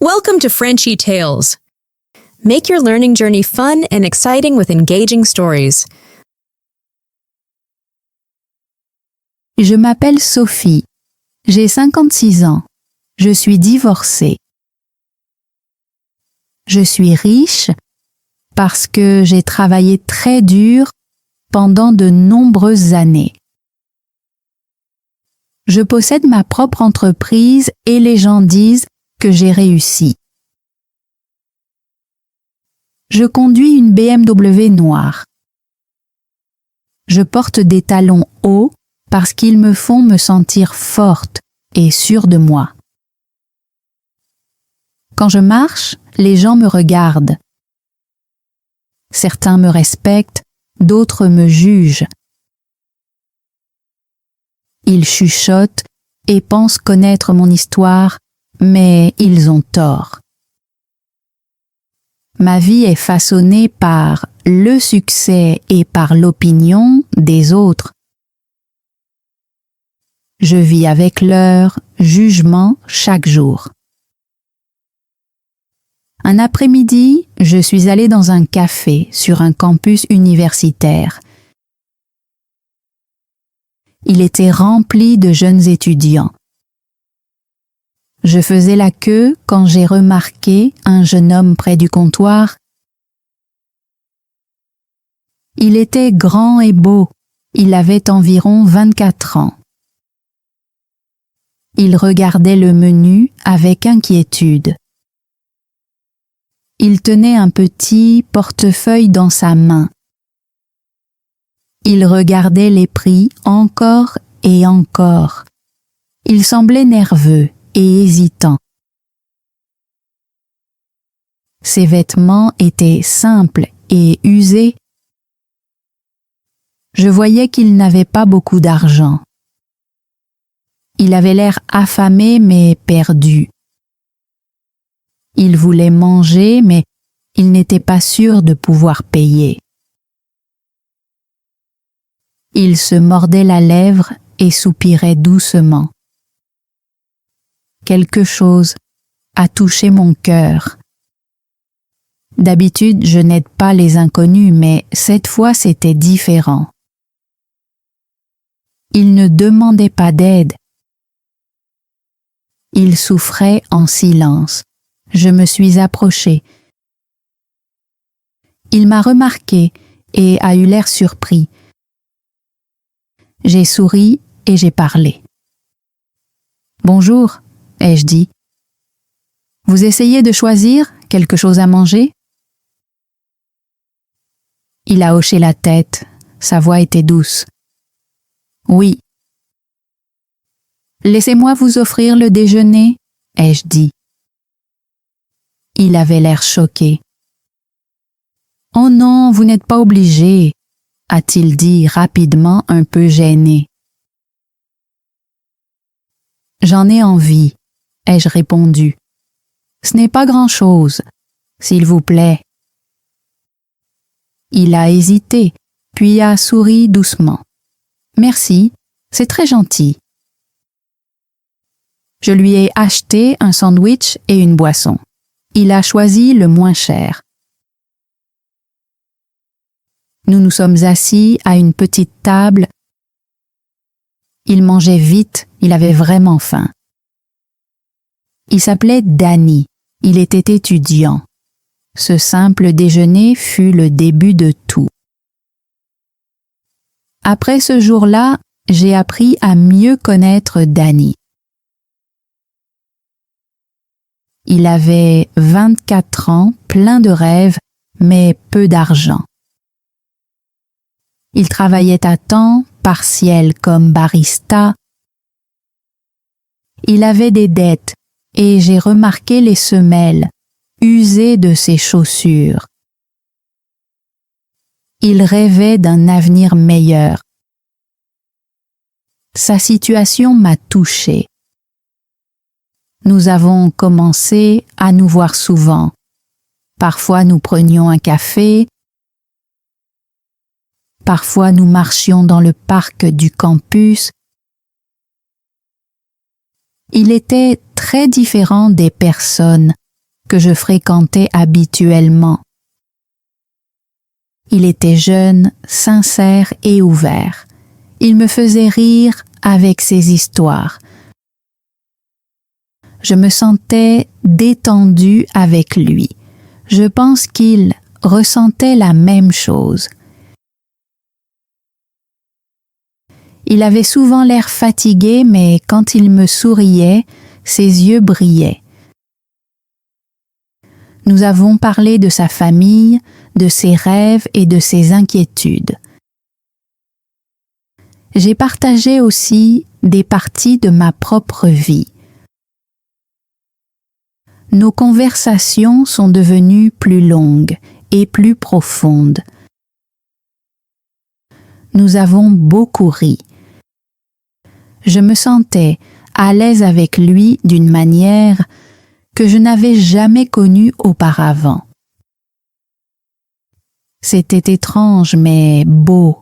Welcome to Frenchy Tales. Make your learning journey fun and exciting with engaging stories. Je m'appelle Sophie. J'ai 56 ans. Je suis divorcée. Je suis riche parce que j'ai travaillé très dur pendant de nombreuses années. Je possède ma propre entreprise et les gens disent que j'ai réussi. Je conduis une BMW noire. Je porte des talons hauts parce qu'ils me font me sentir forte et sûre de moi. Quand je marche, les gens me regardent. Certains me respectent, d'autres me jugent. Ils chuchotent et pensent connaître mon histoire, mais ils ont tort. Ma vie est façonnée par le succès et par l'opinion des autres. Je vis avec leur jugement chaque jour. Un après-midi, je suis allée dans un café sur un campus universitaire. Il était rempli de jeunes étudiants. Je faisais la queue quand j'ai remarqué un jeune homme près du comptoir. Il était grand et beau. Il avait environ 24 ans. Il regardait le menu avec inquiétude. Il tenait un petit portefeuille dans sa main. Il regardait les prix encore et encore. Il semblait nerveux et hésitant. Ses vêtements étaient simples et usés. Je voyais qu'il n'avait pas beaucoup d'argent. Il avait l'air affamé mais perdu. Il voulait manger mais il n'était pas sûr de pouvoir payer. Il se mordait la lèvre et soupirait doucement. Quelque chose a touché mon cœur. D'habitude, je n'aide pas les inconnus, mais cette fois c'était différent. Il ne demandait pas d'aide. Il souffrait en silence. Je me suis approchée. Il m'a remarqué et a eu l'air surpris. J'ai souri et j'ai parlé. « Bonjour », ai-je dit. « Vous essayez de choisir quelque chose à manger ?» Il a hoché la tête. Sa voix était douce. « Oui. »« Laissez-moi vous offrir le déjeuner » ai-je dit. Il avait l'air choqué. « Oh non, vous n'êtes pas obligé » a-t-il dit rapidement, un peu gêné. « J'en ai envie » ai-je répondu. « Ce n'est pas grand-chose, s'il vous plaît. » Il a hésité, puis a souri doucement. « Merci, c'est très gentil. » Je lui ai acheté un sandwich et une boisson. Il a choisi le moins cher. Nous nous sommes assis à une petite table. Il mangeait vite, il avait vraiment faim. Il s'appelait Danny, il était étudiant. Ce simple déjeuner fut le début de tout. Après ce jour-là, j'ai appris à mieux connaître Danny. Il avait 24 ans, plein de rêves, mais peu d'argent. Il travaillait à temps partiel comme barista. Il avait des dettes et j'ai remarqué les semelles usées de ses chaussures. Il rêvait d'un avenir meilleur. Sa situation m'a touchée. Nous avons commencé à nous voir souvent. Parfois nous prenions un café. Parfois nous marchions dans le parc du campus. Il était très différent des personnes que je fréquentais habituellement. Il était jeune, sincère et ouvert. Il me faisait rire avec ses histoires. Je me sentais détendue avec lui. Je pense qu'il ressentait la même chose. Il avait souvent l'air fatigué, mais quand il me souriait, ses yeux brillaient. Nous avons parlé de sa famille, de ses rêves et de ses inquiétudes. J'ai partagé aussi des parties de ma propre vie. Nos conversations sont devenues plus longues et plus profondes. Nous avons beaucoup ri. Je me sentais à l'aise avec lui d'une manière que je n'avais jamais connue auparavant. C'était étrange mais beau.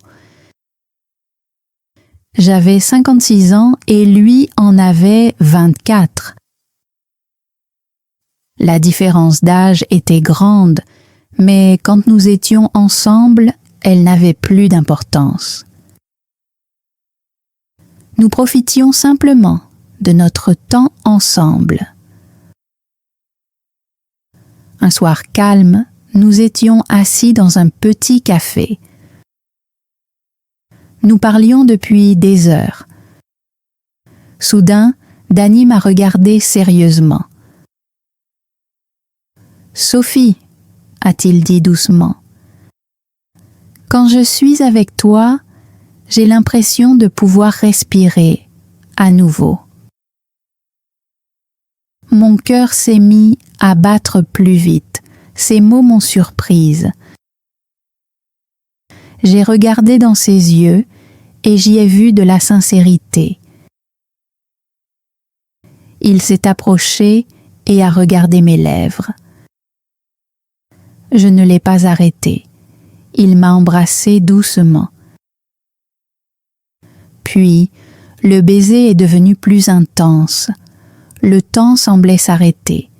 J'avais 56 ans et lui en avait 24. La différence d'âge était grande, mais quand nous étions ensemble, elle n'avait plus d'importance. Nous profitions simplement de notre temps ensemble. Un soir calme, nous étions assis dans un petit café. Nous parlions depuis des heures. Soudain, Danny m'a regardé sérieusement. « Sophie, a-t-il dit doucement, quand je suis avec toi, j'ai l'impression de pouvoir respirer à nouveau. » Mon cœur s'est mis à battre plus vite. Ces mots m'ont surprise. J'ai regardé dans ses yeux et j'y ai vu de la sincérité. Il s'est approché et a regardé mes lèvres. Je ne l'ai pas arrêté. Il m'a embrassé doucement. Puis, le baiser est devenu plus intense. Le temps semblait s'arrêter.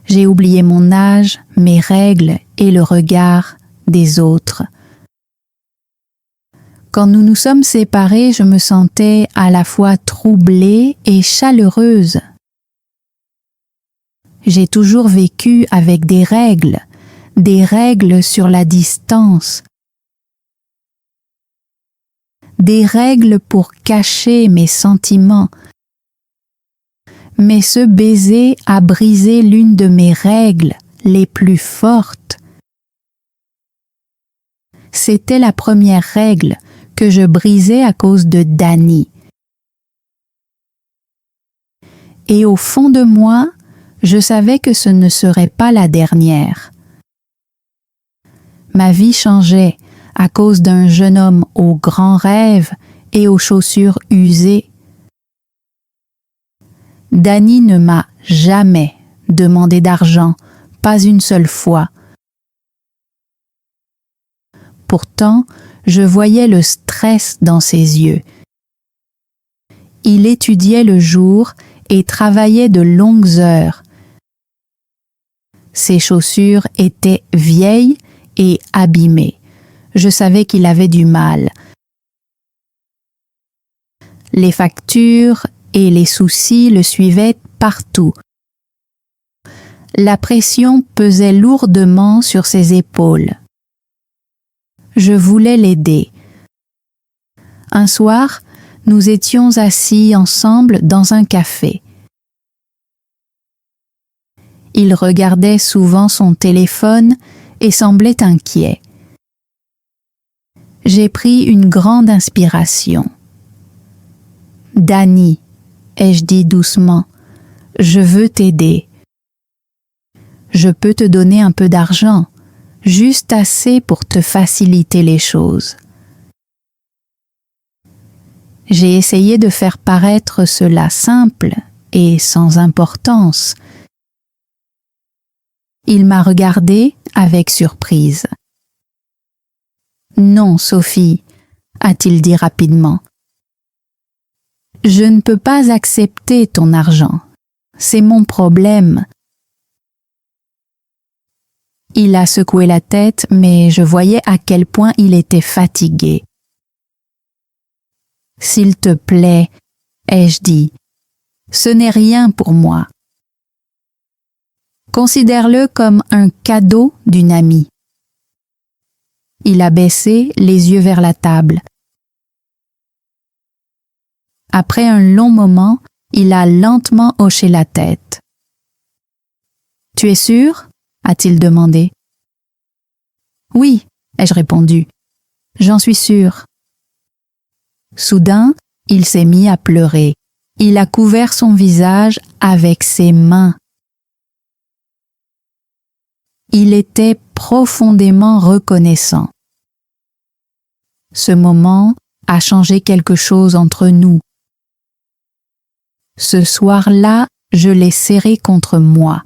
J'ai oublié mon âge, mes règles et le regard des autres. Quand nous nous sommes séparés, je me sentais à la fois troublée et chaleureuse. J'ai toujours vécu avec des règles sur la distance, des règles pour cacher mes sentiments. Mais ce baiser a brisé l'une de mes règles les plus fortes. C'était la première règle que je brisais à cause de Danny. Et au fond de moi, je savais que ce ne serait pas la dernière. Ma vie changeait à cause d'un jeune homme aux grands rêves et aux chaussures usées. Danny ne m'a jamais demandé d'argent, pas une seule fois. Pourtant, je voyais le stress dans ses yeux. Il étudiait le jour et travaillait de longues heures. Ses chaussures étaient vieilles et abîmées. Je savais qu'il avait du mal. Les factures et les soucis le suivaient partout. La pression pesait lourdement sur ses épaules. Je voulais l'aider. Un soir, nous étions assis ensemble dans un café. Il regardait souvent son téléphone et semblait inquiet. J'ai pris une grande inspiration. « Danny, » ai-je dit doucement, « je veux t'aider. Je peux te donner un peu d'argent, juste assez pour te faciliter les choses. » J'ai essayé de faire paraître cela simple et sans importance. Il m'a regardé avec surprise. « Non, Sophie, » a-t-il dit rapidement. « Je ne peux pas accepter ton argent. c'est mon problème. » Il a secoué la tête, mais je voyais à quel point il était fatigué. « S'il te plaît, » ai-je dit, « ce n'est rien pour moi. Considère-le comme un cadeau d'une amie. » Il a baissé les yeux vers la table. Après un long moment, il a lentement hoché la tête. « Tu es sûr ?» a-t-il demandé. « Oui, » ai-je répondu. « J'en suis sûr. » Soudain, il s'est mis à pleurer. Il a couvert son visage avec ses mains. Il était profondément reconnaissant. Ce moment a changé quelque chose entre nous. Ce soir-là, je l'ai serré contre moi.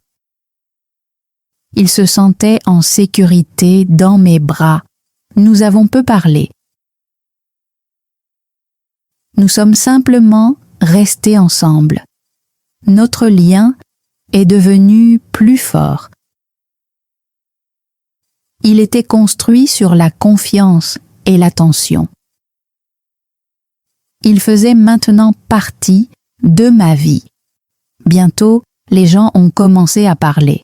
Il se sentait en sécurité dans mes bras. Nous avons peu parlé. Nous sommes simplement restés ensemble. Notre lien est devenu plus fort. Il était construit sur la confiance et l'attention. Il faisait maintenant partie de ma vie. Bientôt, les gens ont commencé à parler.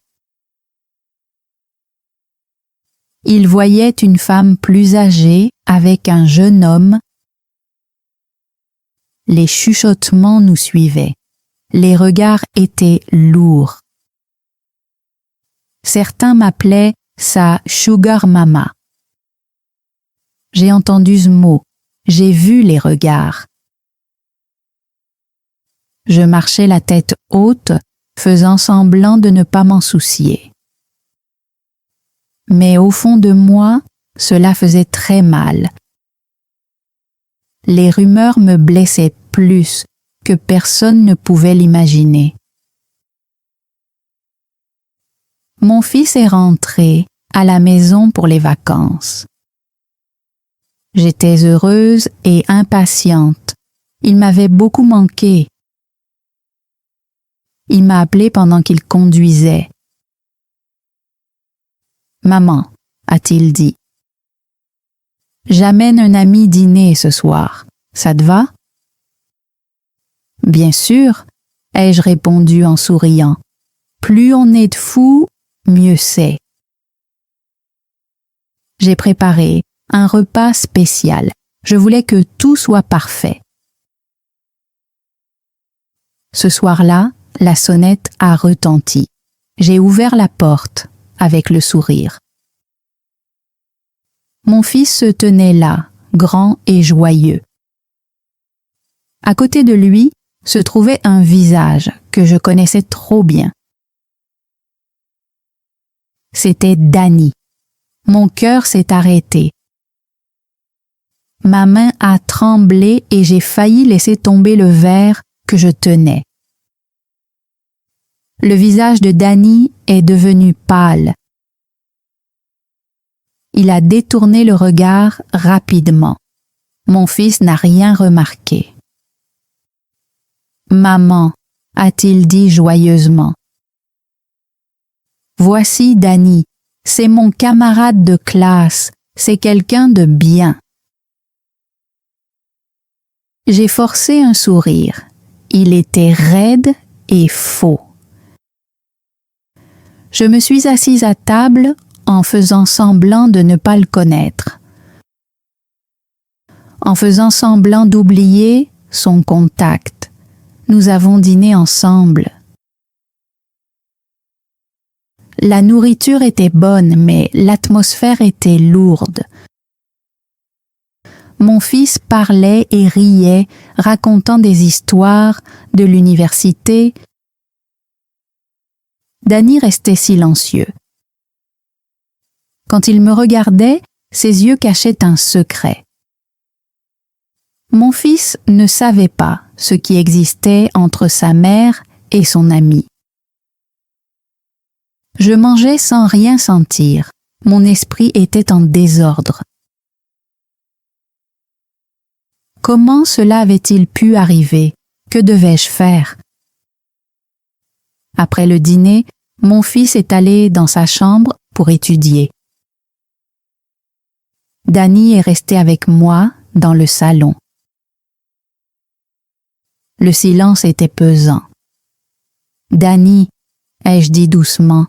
Ils voyaient une femme plus âgée avec un jeune homme. Les chuchotements nous suivaient. Les regards étaient lourds. Certains m'appelaient sa sugar mama. J'ai entendu ce mot, j'ai vu les regards. Je marchais la tête haute, faisant semblant de ne pas m'en soucier. Mais au fond de moi, cela faisait très mal. Les rumeurs me blessaient plus que personne ne pouvait l'imaginer. Mon fils est rentré à la maison pour les vacances. J'étais heureuse et impatiente. Il m'avait beaucoup manqué. Il m'a appelé pendant qu'il conduisait. « Maman, » a-t-il dit, « j'amène un ami dîner ce soir. Ça te va? » « Bien sûr, » ai-je répondu en souriant. « Plus on est de fous, mieux c'est. » J'ai préparé un repas spécial. Je voulais que tout soit parfait. Ce soir-là, la sonnette a retenti. J'ai ouvert la porte avec le sourire. Mon fils se tenait là, grand et joyeux. À côté de lui se trouvait un visage que je connaissais trop bien. C'était Danny. Mon cœur s'est arrêté. Ma main a tremblé et j'ai failli laisser tomber le verre que je tenais. Le visage de Danny est devenu pâle. Il a détourné le regard rapidement. Mon fils n'a rien remarqué. « Maman » a-t-il dit joyeusement. « Voici Danny, c'est mon camarade de classe, c'est quelqu'un de bien. » J'ai forcé un sourire. Il était raide et faux. Je me suis assise à table en faisant semblant de ne pas le connaître, en faisant semblant d'oublier son contact. Nous avons dîné ensemble. La nourriture était bonne, mais l'atmosphère était lourde. Mon fils parlait et riait, racontant des histoires de l'université. Danny restait silencieux. Quand il me regardait, ses yeux cachaient un secret. Mon fils ne savait pas ce qui existait entre sa mère et son ami. Je mangeais sans rien sentir. Mon esprit était en désordre. Comment cela avait-il pu arriver? Que devais-je faire? Après le dîner, mon fils est allé dans sa chambre pour étudier. Danny est resté avec moi dans le salon. Le silence était pesant. « Danny, ai-je dit doucement,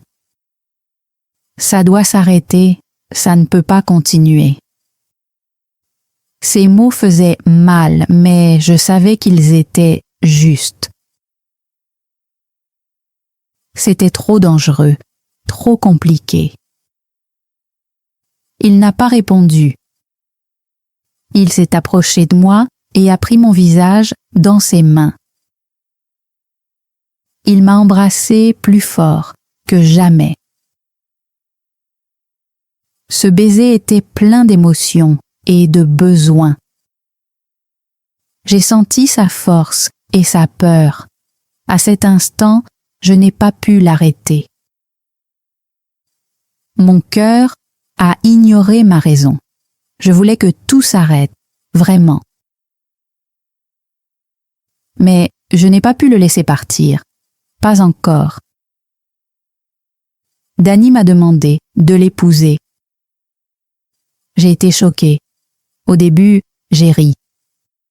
ça doit s'arrêter, ça ne peut pas continuer. » Ces mots faisaient mal, mais je savais qu'ils étaient justes. C'était trop dangereux, trop compliqué. Il n'a pas répondu. Il s'est approché de moi et a pris mon visage dans ses mains. Il m'a embrassé plus fort que jamais. Ce baiser était plein d'émotions et de besoins. J'ai senti sa force et sa peur. À cet instant, je n'ai pas pu l'arrêter. Mon cœur a ignoré ma raison. Je voulais que tout s'arrête, vraiment. Mais je n'ai pas pu le laisser partir. Pas encore. Danny m'a demandé de l'épouser. J'ai été choquée. Au début, j'ai ri.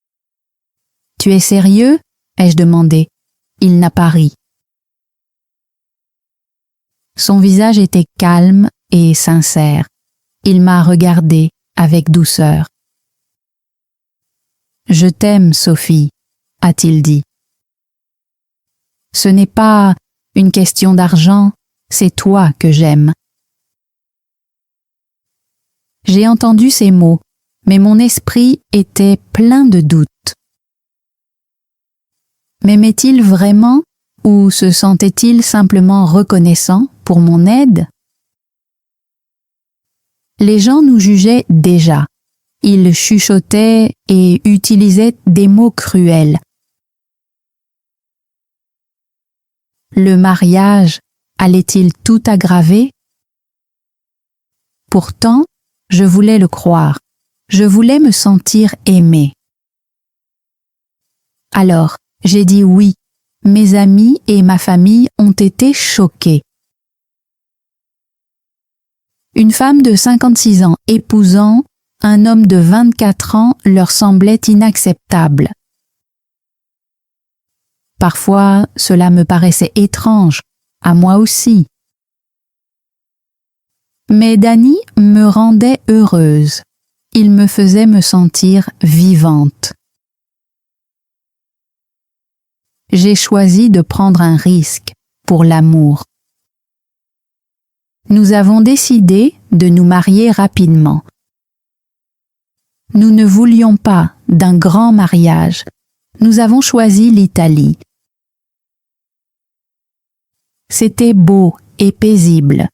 « Tu es sérieux ?» ai-je demandé. Il n'a pas ri. Son visage était calme et sincère. Il m'a regardée avec douceur. « Je t'aime, Sophie », a-t-il dit. « Ce n'est pas une question d'argent, c'est toi que j'aime. » J'ai entendu ces mots, mais mon esprit était plein de doutes. M'aimait-il vraiment ou se sentait-il simplement reconnaissant pour mon aide? Les gens nous jugeaient déjà. Ils chuchotaient et utilisaient des mots cruels. Le mariage allait-il tout aggraver? Pourtant, je voulais le croire. Je voulais me sentir aimée. Alors, j'ai dit oui. Mes amis et ma famille ont été choqués. Une femme de 56 ans épousant un homme de 24 ans leur semblait inacceptable. Parfois, cela me paraissait étrange, à moi aussi. Mais Danny me rendait heureuse. Il me faisait me sentir vivante. J'ai choisi de prendre un risque pour l'amour. Nous avons décidé de nous marier rapidement. Nous ne voulions pas d'un grand mariage. Nous avons choisi l'Italie. C'était beau et paisible.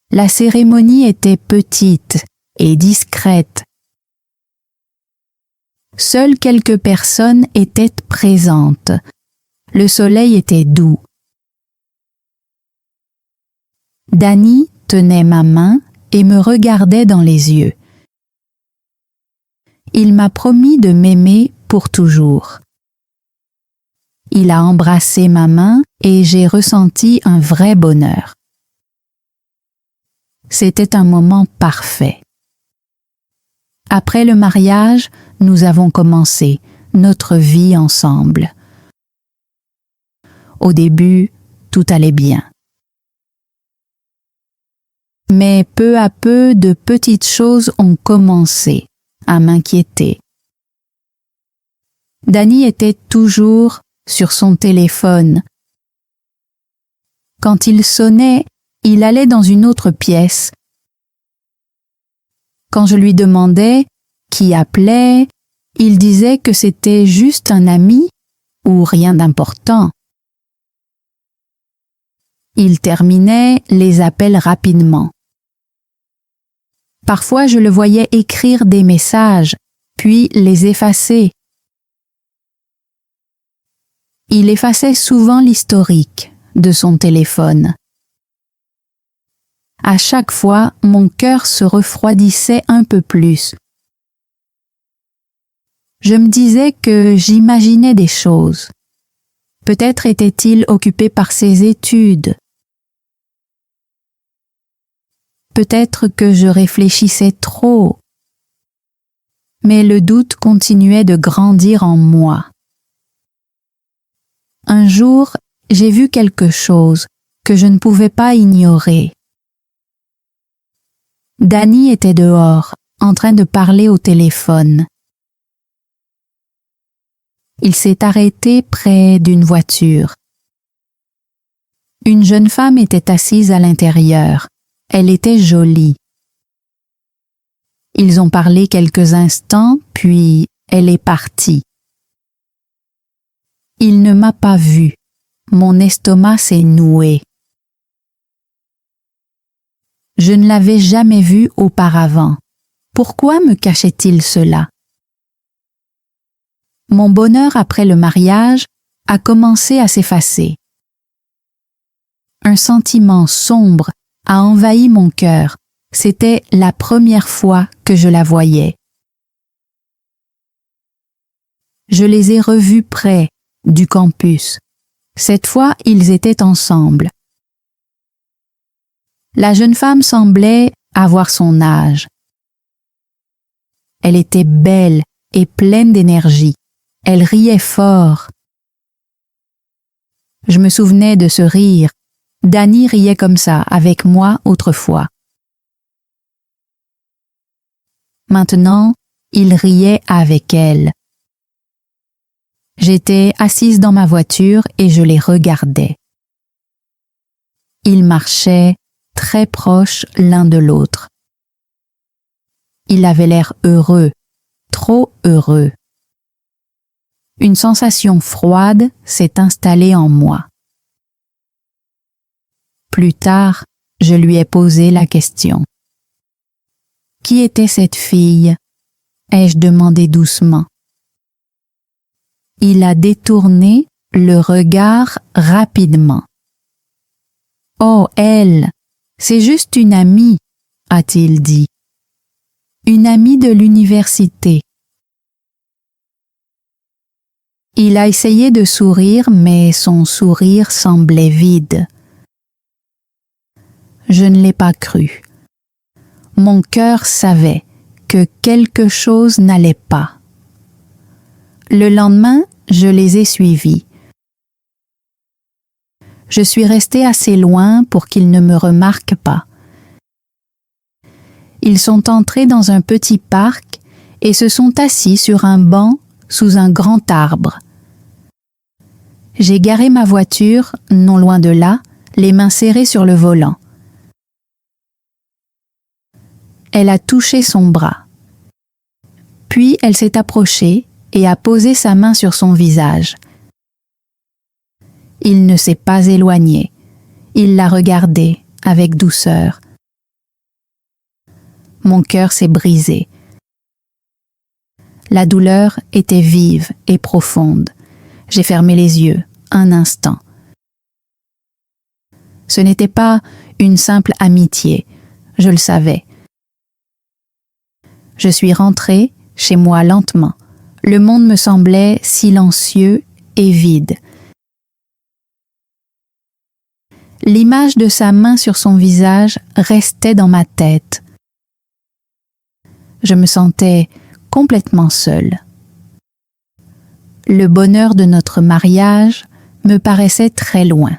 La cérémonie était petite et discrète. Seules quelques personnes étaient présentes. Le soleil était doux. Danny tenait ma main et me regardait dans les yeux. Il m'a promis de m'aimer pour toujours. Il a embrassé ma main et j'ai ressenti un vrai bonheur. C'était un moment parfait. Après le mariage, nous avons commencé notre vie ensemble. Au début, tout allait bien. Mais peu à peu, de petites choses ont commencé à m'inquiéter. Danny était toujours sur son téléphone. Quand il sonnait, il allait dans une autre pièce. Quand je lui demandais qui appelait, il disait que c'était juste un ami ou rien d'important. Il terminait les appels rapidement. Parfois, je le voyais écrire des messages, puis les effacer. Il effaçait souvent l'historique de son téléphone. À chaque fois, mon cœur se refroidissait un peu plus. Je me disais que j'imaginais des choses. Peut-être était-il occupé par ses études. Peut-être que je réfléchissais trop. Mais le doute continuait de grandir en moi. Un jour, j'ai vu quelque chose que je ne pouvais pas ignorer. Danny était dehors, en train de parler au téléphone. Il s'est arrêté près d'une voiture. Une jeune femme était assise à l'intérieur. Elle était jolie. Ils ont parlé quelques instants, puis elle est partie. Il ne m'a pas vue. Mon estomac s'est noué. Je ne l'avais jamais vue auparavant. Pourquoi me cachait-il cela? Mon bonheur après le mariage a commencé à s'effacer. Un sentiment sombre a envahi mon cœur. C'était la première fois que je la voyais. Je les ai revus près du campus. Cette fois, ils étaient ensemble. La jeune femme semblait avoir son âge. Elle était belle et pleine d'énergie. Elle riait fort. Je me souvenais de ce rire. Danny riait comme ça avec moi autrefois. Maintenant, il riait avec elle. J'étais assise dans ma voiture et je les regardais. Ils marchaient très proches l'un de l'autre. Il avait l'air heureux, trop heureux. Une sensation froide s'est installée en moi. Plus tard, je lui ai posé la question. Qui était cette fille? Ai-je demandé doucement. Il a détourné le regard rapidement. Oh, elle, c'est juste une amie, a-t-il dit. Une amie de l'université. Il a essayé de sourire, mais son sourire semblait vide. Je ne l'ai pas cru. Mon cœur savait que quelque chose n'allait pas. Le lendemain, je les ai suivis. Je suis restée assez loin pour qu'ils ne me remarquent pas. Ils sont entrés dans un petit parc et se sont assis sur un banc sous un grand arbre. J'ai garé ma voiture, non loin de là, les mains serrées sur le volant. Elle a touché son bras. Puis elle s'est approchée et a posé sa main sur son visage. Il ne s'est pas éloigné. Il l'a regardée avec douceur. Mon cœur s'est brisé. La douleur était vive et profonde. J'ai fermé les yeux un instant. Ce n'était pas une simple amitié, je le savais. Je suis rentrée chez moi lentement. Le monde me semblait silencieux et vide. L'image de sa main sur son visage restait dans ma tête. Je me sentais complètement seule. Le bonheur de notre mariage me paraissait très loin.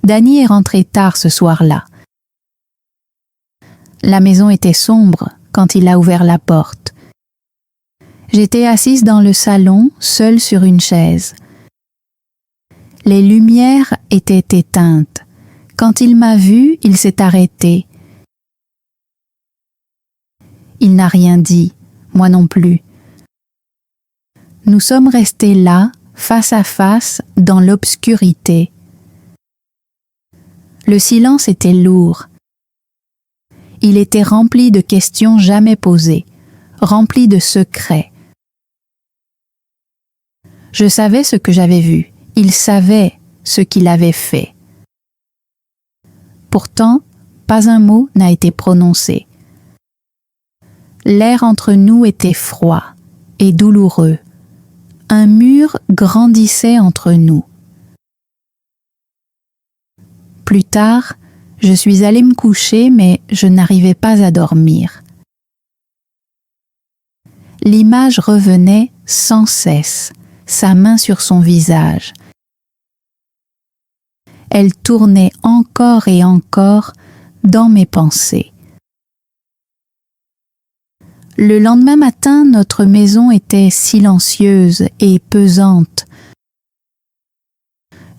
Danny est rentré tard ce soir-là. La maison était sombre quand il a ouvert la porte. J'étais assise dans le salon, seule sur une chaise. Les lumières étaient éteintes. Quand il m'a vue, il s'est arrêté. Il n'a rien dit, moi non plus. Nous sommes restés là, face à face, dans l'obscurité. Le silence était lourd. Il était rempli de questions jamais posées, rempli de secrets. Je savais ce que j'avais vu. Il savait ce qu'il avait fait. Pourtant, pas un mot n'a été prononcé. L'air entre nous était froid et douloureux, un mur grandissait entre nous. Plus tard, je suis allée me coucher, mais je n'arrivais pas à dormir. L'image revenait sans cesse, sa main sur son visage. Elle tournait encore et encore dans mes pensées. Le lendemain matin, notre maison était silencieuse et pesante.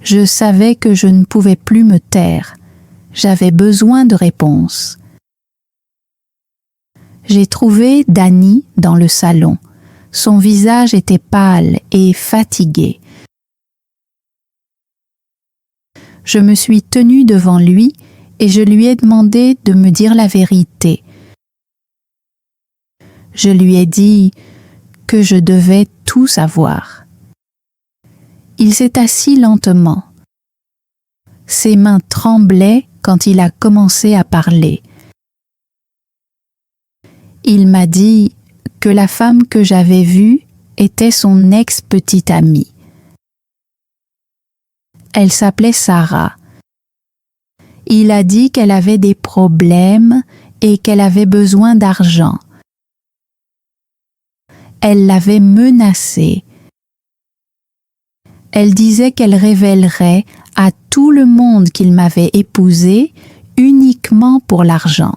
Je savais que je ne pouvais plus me taire. J'avais besoin de réponses. J'ai trouvé Dani dans le salon. Son visage était pâle et fatigué. Je me suis tenue devant lui et je lui ai demandé de me dire la vérité. Je lui ai dit que je devais tout savoir. Il s'est assis lentement. Ses mains tremblaient quand il a commencé à parler. Il m'a dit que la femme que j'avais vue était son ex-petite amie. Elle s'appelait Sarah. Il a dit qu'elle avait des problèmes et qu'elle avait besoin d'argent. Elle l'avait menacée. Elle disait qu'elle révélerait à tout le monde qu'il m'avait épousée uniquement pour l'argent.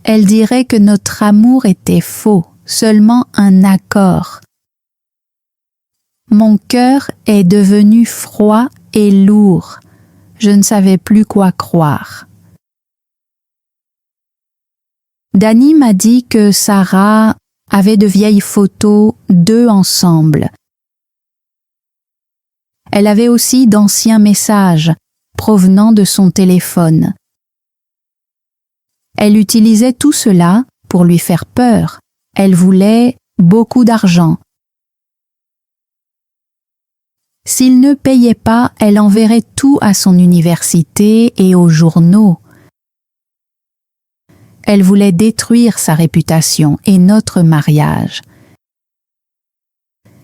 Elle dirait que notre amour était faux, seulement un accord. Mon cœur est devenu froid et lourd. Je ne savais plus quoi croire. Dani m'a dit que Sarah avait de vieilles photos d'eux ensemble. Elle avait aussi d'anciens messages provenant de son téléphone. Elle utilisait tout cela pour lui faire peur. Elle voulait beaucoup d'argent. S'il ne payait pas, elle enverrait tout à son université et aux journaux. Elle voulait détruire sa réputation et notre mariage.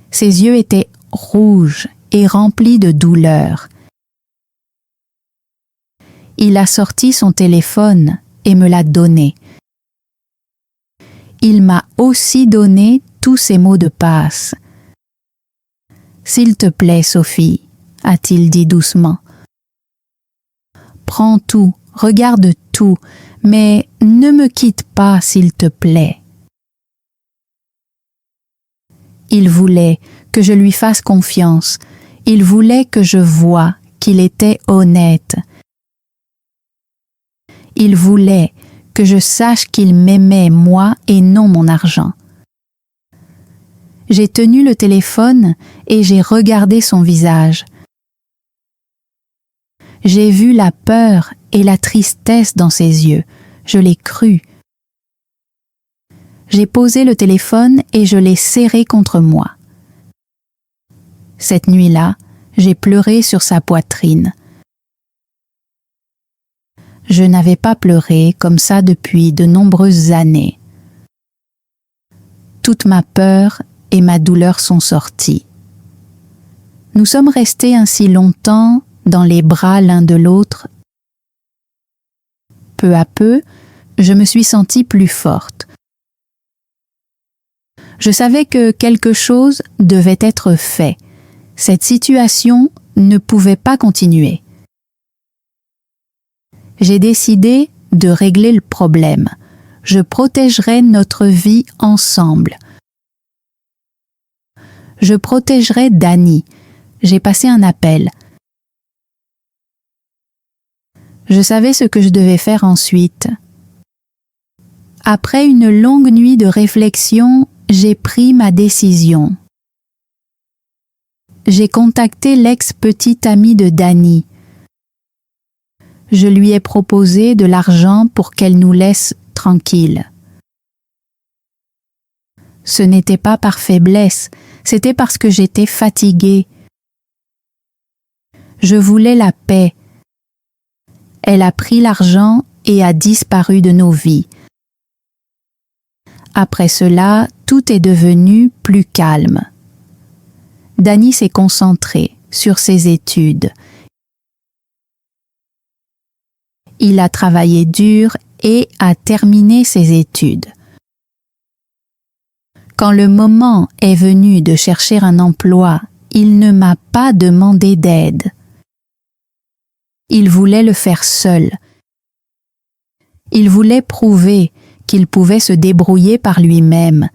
Ses yeux étaient rouges et remplis de douleur. Il a sorti son téléphone et me l'a donné. Il m'a aussi donné tous ses mots de passe. « S'il te plaît, Sophie, a-t-il dit doucement. Prends tout, regarde tout, mais ne me quitte pas, s'il te plaît. » Il voulait que je lui fasse confiance. Il voulait que je voie qu'il était honnête. Il voulait que je sache qu'il m'aimait moi et non mon argent. J'ai tenu le téléphone et j'ai regardé son visage. J'ai vu la peur et la tristesse dans ses yeux. Je l'ai cru. J'ai posé le téléphone et je l'ai serré contre moi. Cette nuit-là, j'ai pleuré sur sa poitrine. Je n'avais pas pleuré comme ça depuis de nombreuses années. Toute ma peur et ma douleur sont sorties. Nous sommes restés ainsi longtemps dans les bras l'un de l'autre. Peu à peu, je me suis sentie plus forte. Je savais que quelque chose devait être fait. Cette situation ne pouvait pas continuer. J'ai décidé de régler le problème. Je protégerai notre vie ensemble. Je protégerai Dani. J'ai passé un appel. Je savais ce que je devais faire ensuite. Après une longue nuit de réflexion, j'ai pris ma décision. J'ai contacté l'ex-petite amie de Dani. Je lui ai proposé de l'argent pour qu'elle nous laisse tranquilles. Ce n'était pas par faiblesse, c'était parce que j'étais fatiguée. Je voulais la paix. Elle a pris l'argent et a disparu de nos vies. Après cela, tout est devenu plus calme. Danny s'est concentré sur ses études. Il a travaillé dur et a terminé ses études. Quand le moment est venu de chercher un emploi, il ne m'a pas demandé d'aide. Il voulait le faire seul. Il voulait prouver qu'il pouvait se débrouiller par lui-même.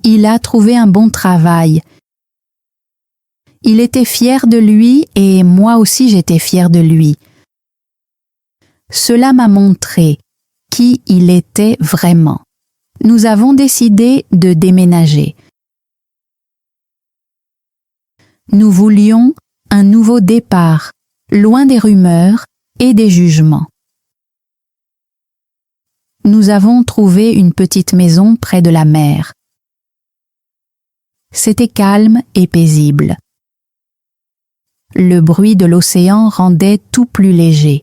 Il a trouvé un bon travail. Il était fier de lui et moi aussi j'étais fier de lui. Cela m'a montré qui il était vraiment. Nous avons décidé de déménager. Nous voulions un nouveau départ, loin des rumeurs et des jugements. Nous avons trouvé une petite maison près de la mer. C'était calme et paisible. Le bruit de l'océan rendait tout plus léger.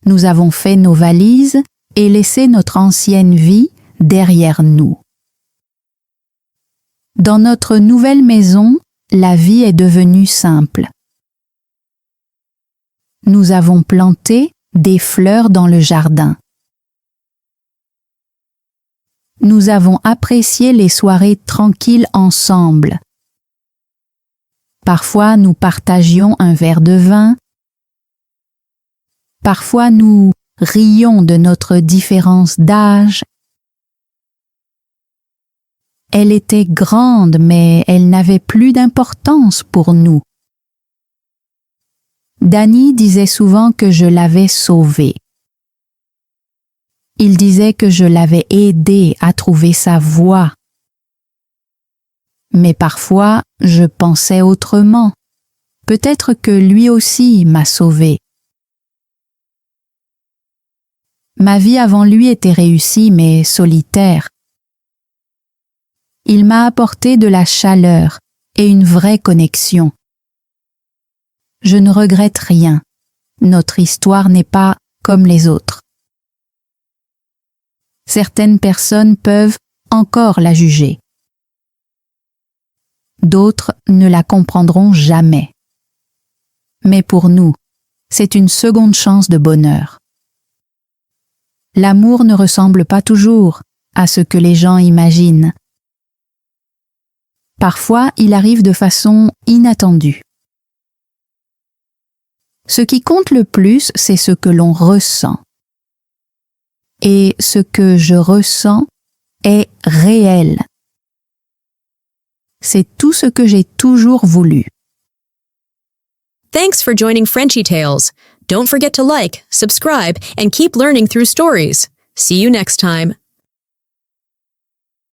Nous avons fait nos valises et laissé notre ancienne vie derrière nous. Dans notre nouvelle maison, la vie est devenue simple. Nous avons planté des fleurs dans le jardin. Nous avons apprécié les soirées tranquilles ensemble. Parfois, nous partagions un verre de vin. Parfois, nous rions de notre différence d'âge. Elle était grande, mais elle n'avait plus d'importance pour nous. Danny disait souvent que je l'avais sauvée. Il disait que je l'avais aidé à trouver sa voie. Mais parfois, je pensais autrement. Peut-être que lui aussi m'a sauvée. Ma vie avant lui était réussie mais solitaire. Il m'a apporté de la chaleur et une vraie connexion. Je ne regrette rien. Notre histoire n'est pas comme les autres. Certaines personnes peuvent encore la juger. D'autres ne la comprendront jamais. Mais pour nous, c'est une seconde chance de bonheur. L'amour ne ressemble pas toujours à ce que les gens imaginent. Parfois, il arrive de façon inattendue. Ce qui compte le plus, c'est ce que l'on ressent. Et ce que je ressens est réel. C'est tout ce que j'ai toujours voulu. Thanks for joining Frenchy Tales. Don't forget to like, subscribe, and keep learning through stories. See you next time.